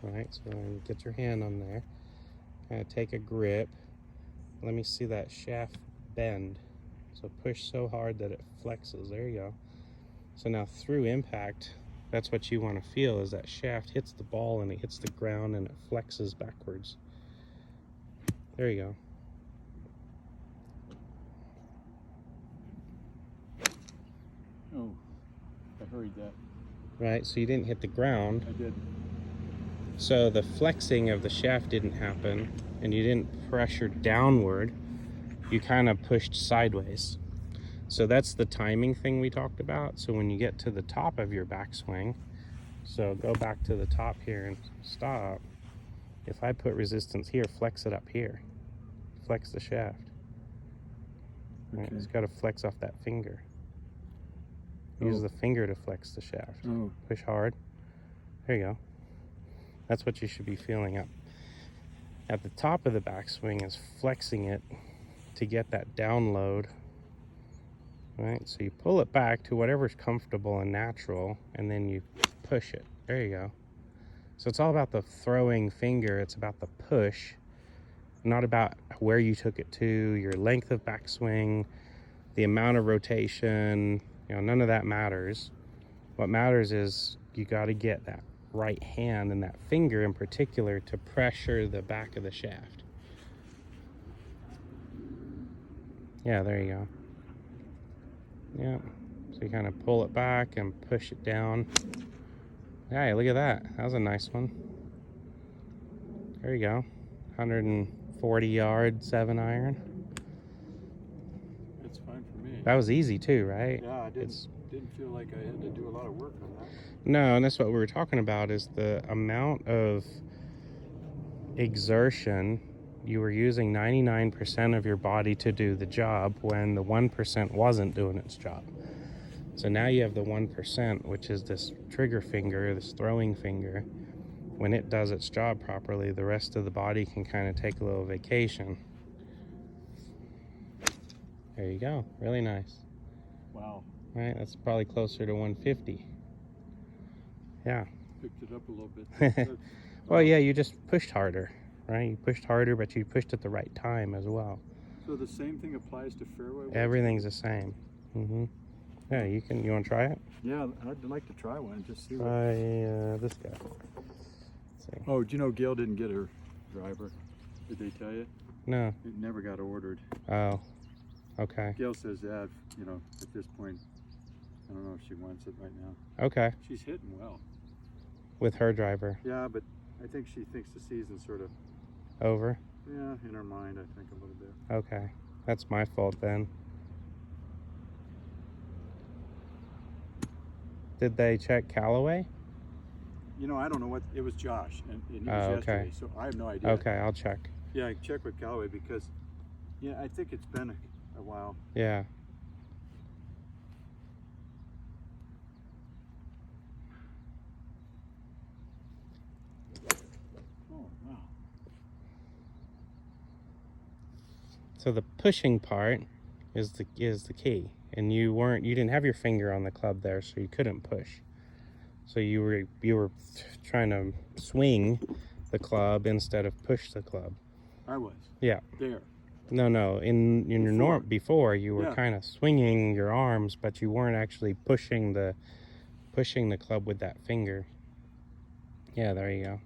All right, so get your hand on there. Kind of take a grip. Let me see that shaft bend. So push so hard that it flexes. There you go. So now through impact, that's what you want to feel, is that shaft hits the ball and it hits the ground and it flexes backwards. There you go. Oh, I hurried that. Right, so you didn't hit the ground. I did. So the flexing of the shaft didn't happen and you didn't pressure downward. You kind of pushed sideways. So that's the timing thing we talked about. So when you get to the top of your backswing, so go back to the top here and stop. If I put resistance here, flex it up here. Flex the shaft. Okay. Right, it's got to flex off that finger. Use the finger to flex the shaft. Oh. Push hard. There you go. That's what you should be feeling up. At the top of the backswing is flexing it to get that download. Right, so you pull it back to whatever's comfortable and natural, and then you push it. There you go. So it's all about the throwing finger. It's about the push, not about where you took it to, your length of backswing, the amount of rotation. You know, none of that matters. What matters is you got to get that right hand and that finger in particular to pressure the back of the shaft. Yeah, there you go. Yeah, so you kind of pull it back and push it down. Yeah, look at that. That was a nice one. There you go. 140 yard 7-iron. That's fine for me. That was easy too, right? Yeah, I didn't feel like I had to do a lot of work on that. No, and that's what we were talking about, is the amount of exertion. You were using 99% of your body to do the job when the 1% wasn't doing its job. So now you have the 1%, which is this trigger finger, this throwing finger. When it does its job properly, the rest of the body can kind of take a little vacation. There you go. Really nice. Wow. Right, that's probably closer to 150. Yeah. Picked it up a little bit. Well, yeah, you just pushed harder, right? You pushed harder, but you pushed at the right time as well. So the same thing applies to fairway wedge? Everything's the same. Yeah, you want to try it? Yeah, I'd like to try one, just see Try this guy. Let's see. Oh, do you know Gail didn't get her driver? Did they tell you? No. It never got ordered. Oh, okay. Gail says that, you know, at this point, I don't know if she wants it right now. Okay. She's hitting well. With her driver. Yeah, but I think she thinks the season's sort of over. Yeah, in her mind, I think a little bit. Okay, that's my fault then. Did they check Callaway? You know, I don't know what it was. Josh, and he was okay. yesterday, so I have no idea. Okay, I'll check. Yeah, check with Callaway because, yeah, I think it's been a while. Yeah. So the pushing part is the key, and you didn't have your finger on the club there, so you couldn't push. So you were trying to swing the club instead of push the club. I was. Yeah. There. No. In your before you were kind of swinging your arms, but you weren't actually pushing the club with that finger. Yeah, there you go.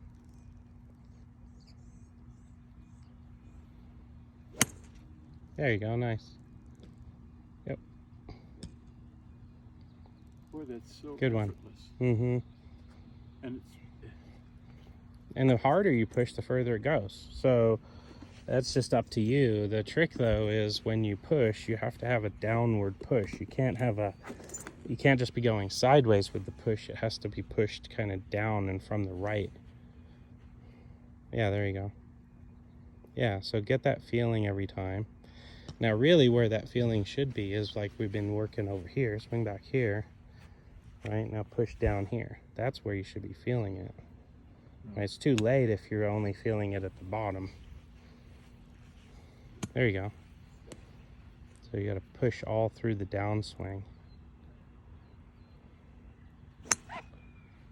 There you go, nice. Yep. Boy, that's so good one. And and the harder you push, the further it goes. So that's just up to you. The trick though is when you push, you have to have a downward push. You can't just be going sideways with the push. It has to be pushed kind of down and from the right. Yeah, there you go. Yeah, so get that feeling every time. Now really where that feeling should be is like we've been working over here. Swing back here, right? Now push down here. That's where you should be feeling it. Right, it's too late if you're only feeling it at the bottom. There you go. So you got to push all through the downswing.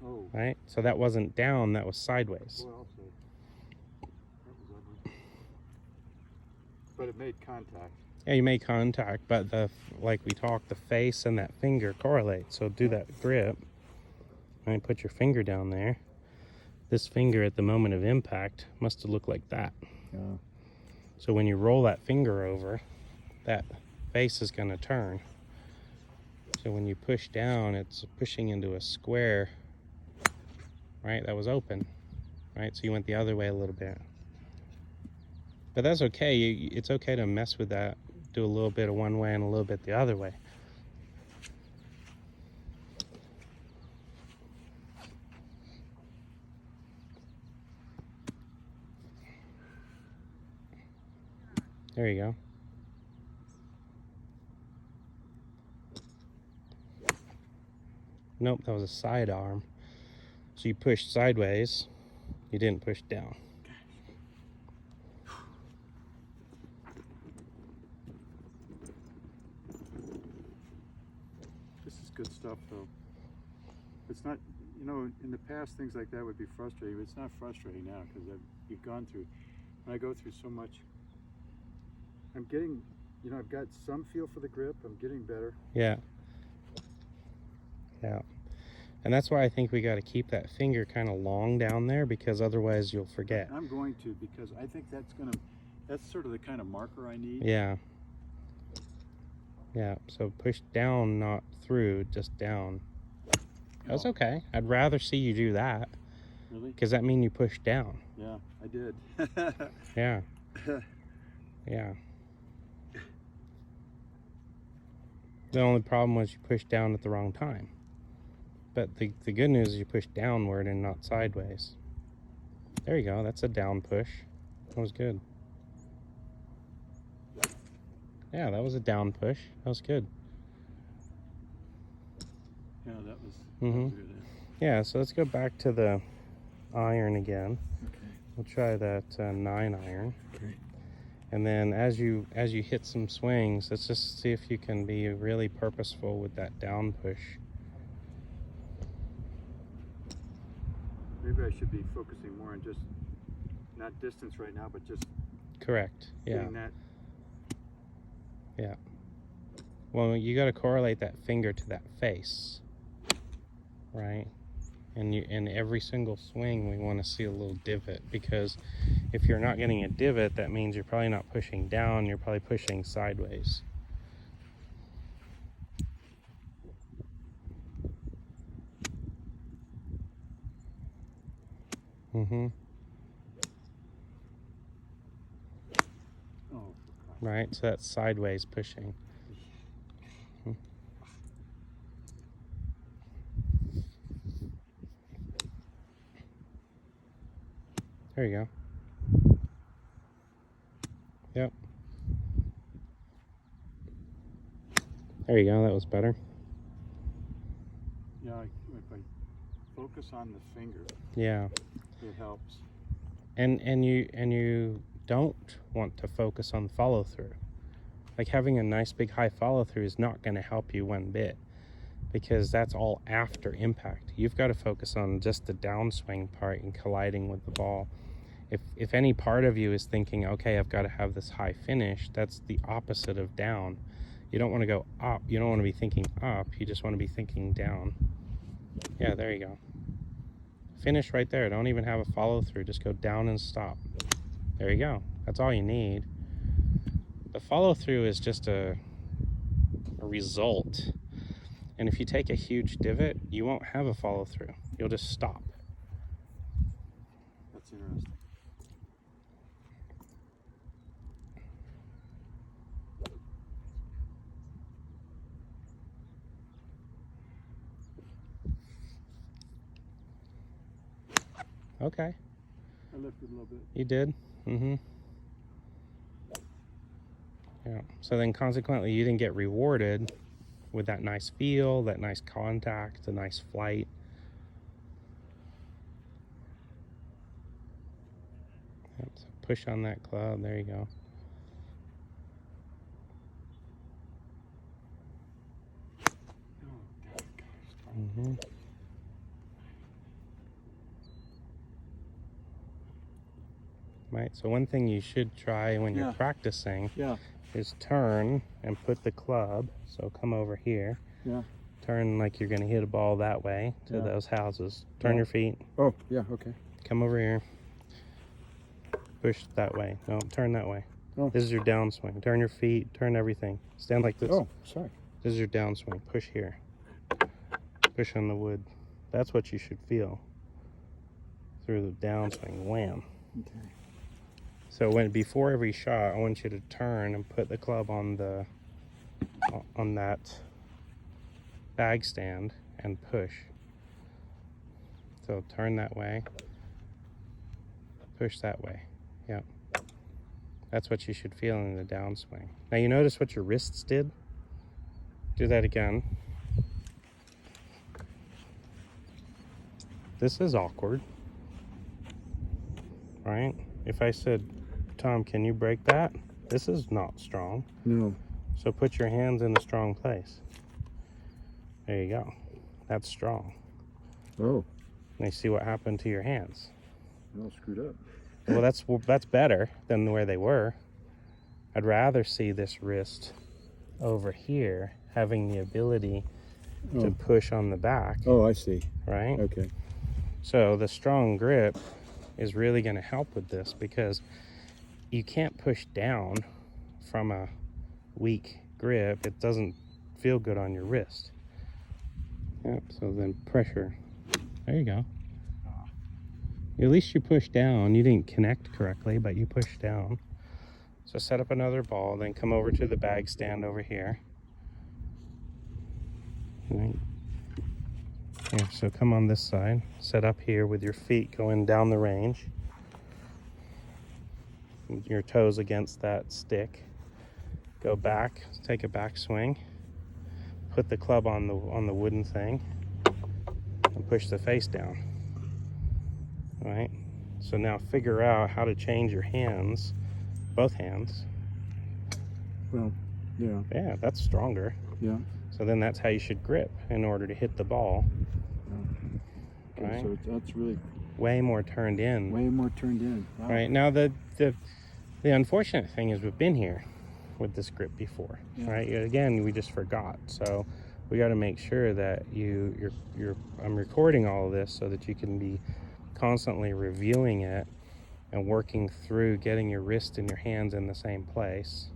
Oh. right? So that wasn't down, that was sideways. Well, so that was ugly. But it made contact. Yeah, you made contact, but like we talked, the face and that finger correlate. So do that grip, and put your finger down there. This finger at the moment of impact must have looked like that. Yeah. So when you roll that finger over, that face is going to turn. So when you push down, it's pushing into a square, right? That was open, right? So you went the other way a little bit. But that's okay. It's okay to mess with that. Do a little bit of one way and a little bit the other way. There you go. Nope, that was a side arm. So you pushed sideways, you didn't push down. This is good stuff, though. It's not, you know, in the past things like that would be frustrating, but it's not frustrating now because you've gone through. When I go through so much, I'm getting, you know, I've got some feel for the grip. I'm getting better. Yeah. Yeah. And that's why I think we got to keep that finger kind of long down there, because otherwise you'll forget. I'm going to, because I think that's sort of the kind of marker I need. Yeah. Yeah. So push down, not through, just down. That's okay. I'd rather see you do that. Really? Because that means you push down. Yeah, I did. Yeah. Yeah. The only problem was you pushed down at the wrong time. But the good news is you pushed downward and not sideways. There you go. That's a down push. That was good. Yeah, that was a down push. That was good. Yeah, that was good. Yeah, so let's go back to the iron again. Okay. We'll try that 9 iron. Okay. And then as you hit some swings, let's just see if you can be really purposeful with that down push. Maybe I should be focusing more on just not distance right now, but just Correct. Yeah. getting that. Yeah. Well, you got to correlate that finger to that face, right? And in every single swing, we want to see a little divot, because if you're not getting a divot, that means you're probably not pushing down. You're probably pushing sideways. Mm-hmm. Oh. Right. So that's sideways pushing. There you go. Yep. There you go. That was better. Yeah, if I focus on the finger, Yeah. it helps. And you don't want to focus on follow through. Like having a nice big high follow through is not going to help you one bit, because that's all after impact. You've got to focus on just the downswing part and colliding with the ball. If any part of you is thinking, okay, I've got to have this high finish, that's the opposite of down. You don't want to go up. You don't want to be thinking up. You just want to be thinking down. Yeah, there you go. Finish right there. Don't even have a follow through. Just go down and stop. There you go. That's all you need. The follow through is just a result. And if you take a huge divot, you won't have a follow through. You'll just stop. That's interesting. Okay. I lifted a little bit. You did? Mm-hmm. Yeah. So then consequently, you didn't get rewarded with that nice feel, that nice contact, a nice flight. Yep, so push on that club. There you go. Mm-hmm. right? So one thing you should try when you're Yeah. practicing Yeah. is turn and put the club. So come over here. Yeah. Turn like you're gonna hit a ball that way to Yeah. those houses. Turn Yeah. your feet. Oh, yeah, okay. Come over here. Push that way. No, turn that way. Oh. This is your downswing. Turn your feet. Turn everything. Stand like this. Oh, sorry. This is your downswing. Push here. Push on the wood. That's what you should feel through the downswing. Wham. Okay. So before every shot, I want you to turn and put the club on that bag stand and push. So turn that way. Push that way. Yep. That's what you should feel in the downswing. Now you notice what your wrists did? Do that again. This is awkward, right? If I said, Tom, can you break that? This is not strong. No. So put your hands in a strong place. There you go. That's strong. Oh. Now you see what happened to your hands. All screwed up. Well, that's better than where they were. I'd rather see this wrist over here having the ability to push on the back. Oh, I see. Right? Okay. So the strong grip is really going to help with this, because you can't push down from a weak grip. It doesn't feel good on your wrist. Yep, so then pressure. There you go. At least you pushed down. You didn't connect correctly, but you pushed down. So set up another ball, then come over to the bag stand over here. Right. Here, so come on this side. Set up here with your feet going down the range. With your toes against that stick. Go back, take a back swing. Put the club on the wooden thing and push the face down. All right, so now figure out how to change your hands, both hands. Well, yeah. Yeah, that's stronger. Yeah. So then that's how you should grip in order to hit the ball. Yeah. Okay, Right? so that's really Way more turned in. way more turned in. Wow. Right, now the unfortunate thing is we've been here with this grip before. Yeah. Right, again, we just forgot. So we got to make sure that I'm recording all of this so that you can be constantly reviewing it and working through getting your wrist and your hands in the same place.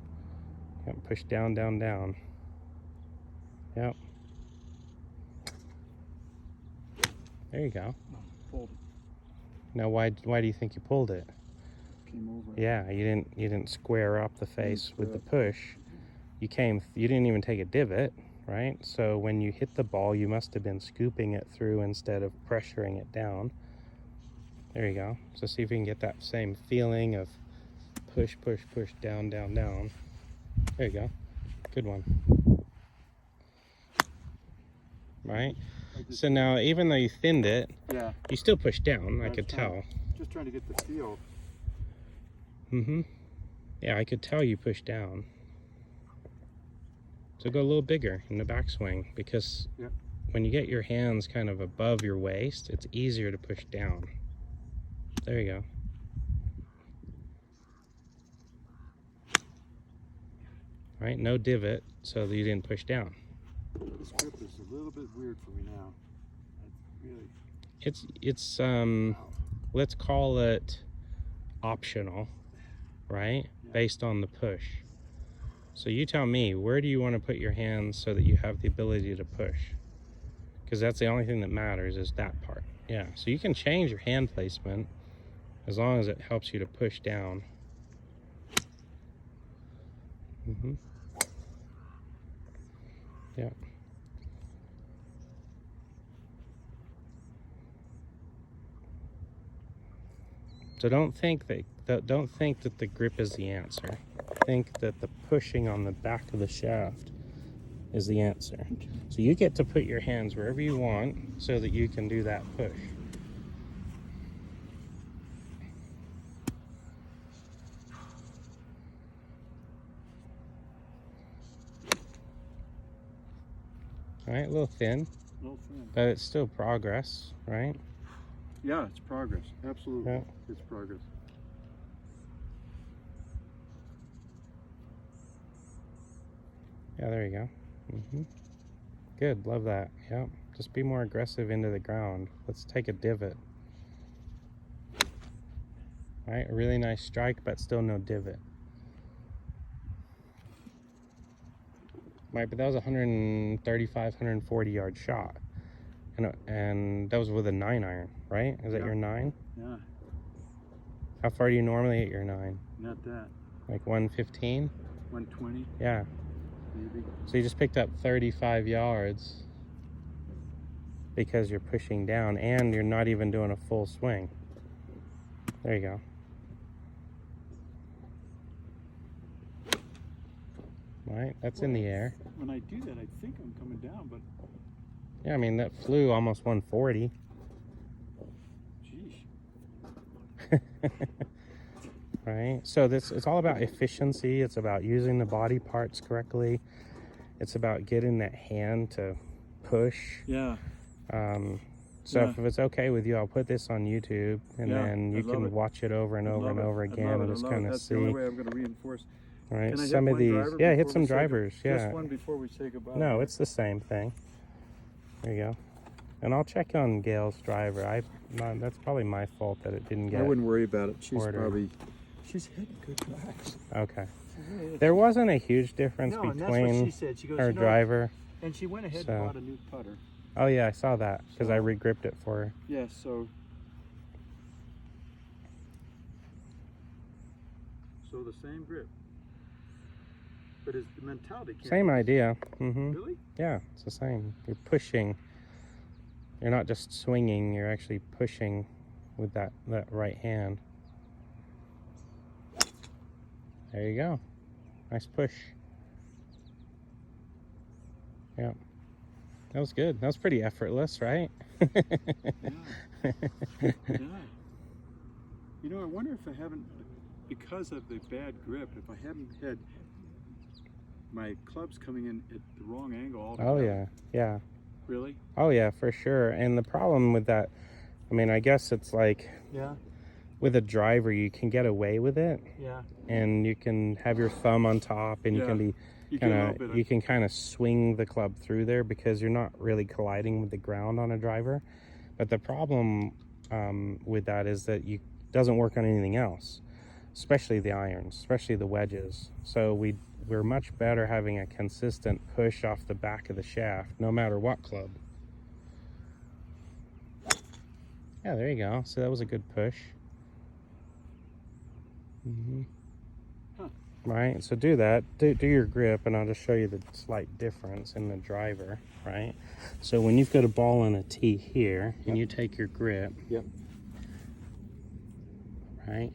Yep, push down, down, down. Yep. There you go. Pulled it. Now why do you think you pulled it? Came over. Yeah, you didn't square up the face with the push. You didn't even take a divot, right? So when you hit the ball, you must have been scooping it through instead of pressuring it down. There you go. So see if you can get that same feeling of push, push, push, down, down, down. There you go. Good one. Right? So now, even though you thinned it, Yeah. you still pushed down, I That's could fine. tell. Just trying to get the feel. Mm-hmm. Yeah, I could tell you pushed down. So go a little bigger in the backswing, because Yep. when you get your hands kind of above your waist, it's easier to push down. There you go. Right, no divot, so that you didn't push down. This grip is a little bit weird for me now. I really. It's let's call it optional, right? Yeah. Based on the push. So you tell me, where do you want to put your hands so that you have the ability to push? Because that's the only thing that matters, is that part. Yeah, so you can change your hand placement as long as it helps you to push down. Mm-hmm. Yeah. So don't think that the grip is the answer. Think that the pushing on the back of the shaft is the answer. Okay. So you get to put your hands wherever you want so that you can do that push. All right, a little thin, but it's still progress, right? Yeah, it's progress. Absolutely. Yeah. It's progress. Yeah, there you go. Good, love that. Yeah, just be more aggressive into the ground. Let's take a divot. All right, a really nice strike, but still no divot. Right, but that was a 135, 140 yard shot. And that was with a 9-iron, right? Is that your 9? Yeah. How far do you normally hit your 9? Not that. Like 115? 120? Yeah. Maybe. So you just picked up 35 yards because you're pushing down and you're not even doing a full swing. There you go. Right, that's in the air. When I do that, I think I'm coming down, but yeah, I mean that flew almost 140. Jeez. Right, so it's all about efficiency. It's about using the body parts correctly. It's about getting that hand to push. Yeah. So if it's okay with you, I'll put this on YouTube, and then you can watch it over and over and over again, and just kind of see. That's the only way I'm going to reinforce. Right, Can I some hit of one these. driver Yeah, hit before some we say drivers. Yeah. Just one before we say goodbye. No, it's the same thing. There you go. And I'll check on Gail's driver. That's probably my fault that it didn't get. I wouldn't worry about it. She's ordered. she's hitting good tracks. Okay. Really There wasn't a huge difference and that's what she between said. She goes, her driver. And she went ahead So- and bought a new putter. Oh yeah, I saw that because I So- regripped it for her. Yeah, so the same grip. But it's the mentality. Same idea. Really? Yeah, it's the same. You're pushing. You're not just swinging. You're actually pushing with that right hand. There you go. Nice push. Yeah. That was good. That was pretty effortless, right? Yeah. Yeah. You know, I wonder if I haven't, because of the bad grip, if I haven't had my clubs coming in at the wrong angle altogether. Oh yeah, yeah. Really? Oh yeah, for sure. And the problem with that, I mean, I guess it's like Yeah. with a driver, you can get away with it, Yeah. and you can have your thumb on top, and you can be You get a little kind bit of, you can kind of swing the club through there because you're not really colliding with the ground on a driver. But the problem with that is that it doesn't work on anything else, especially the irons, especially the wedges. So we're much better having a consistent push off the back of the shaft, no matter what club. Yeah, there you go. So that was a good push. Huh. Right, so do that. Do your grip, and I'll just show you the slight difference in the driver, right? So when you've got a ball on a tee here, and you take your grip, Yep. right?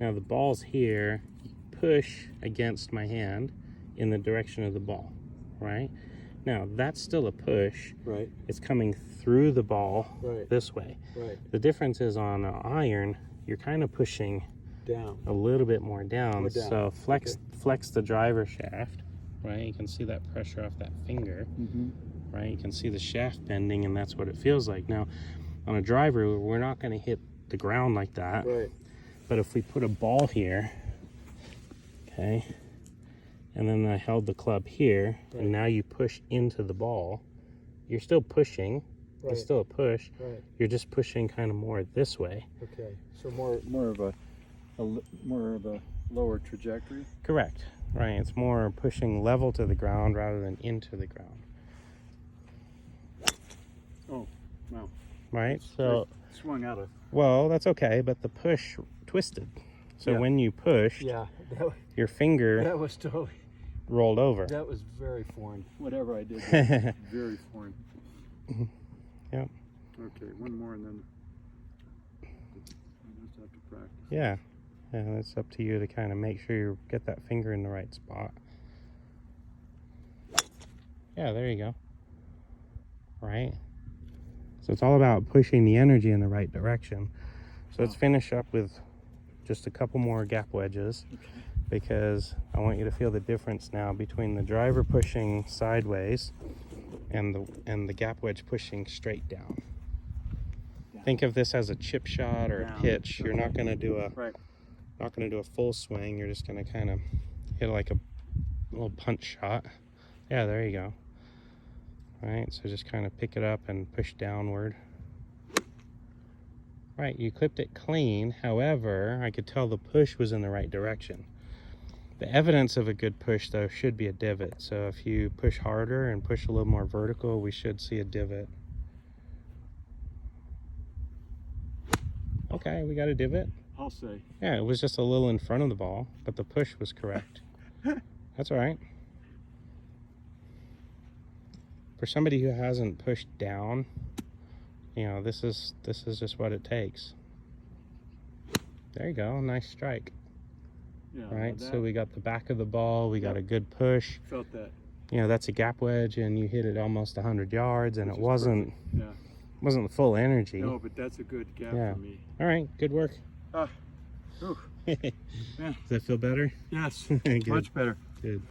Now the ball's here, you push against my hand in the direction of the ball, right? Now that's still a push. Right. It's coming through the ball Right. this way. Right. The difference is on an iron, you're kind of pushing Down. a little bit more down. More down. So flex the driver shaft, right? You can see that pressure off that finger, Mm-hmm. right? You can see the shaft bending, and that's what it feels like. Now, on a driver, we're not going to hit the ground like that. Right. But if we put a ball here, okay, and then I held the club here, Right. and now you push into the ball, you're still pushing. Right. It's still a push. Right. You're just pushing kind of more this way. Okay. So more of a lower trajectory. Correct. Right. It's more pushing level to the ground rather than into the ground. Oh, wow. Right. So, Swung out of. well, that's okay, but the push twisted. So Yeah. when you pushed, Yeah. your finger That was totally. rolled over. That was very foreign. Whatever I did, was very foreign. Yep. Okay, one more and then I just have to practice. Yeah. Yeah, it's up to you to kind of make sure you get that finger in the right spot. Yeah, there you go. Right. So it's all about pushing the energy in the right direction. So let's finish up with just a couple more gap wedges, because I want you to feel the difference now between the driver pushing sideways and the gap wedge pushing straight down. Think of this as a chip shot or a Down. pitch. You're not going to do a Right. not going to do a full swing. You're just going to kind of hit like a little punch shot, Yeah, there you go. All right, so just kind of pick it up and push downward. Right, you clipped it clean. However, I could tell the push was in the right direction. The evidence of a good push, though, should be a divot. So if you push harder and push a little more vertical, we should see a divot. Okay, we got a divot. I'll say. Yeah, it was just a little in front of the ball, but the push was correct. That's all right. For somebody who hasn't pushed down, you know, this is just what it takes. There you go, nice strike. Yeah. Right, so we got the back of the ball, we got a good push. Felt that. You know, that's a gap wedge, and you hit it almost 100 yards, and it wasn't perfect. the full energy. No, but that's a good gap for me. All right, good work. Yeah. Does that feel better? Yes, Good. much better. Good.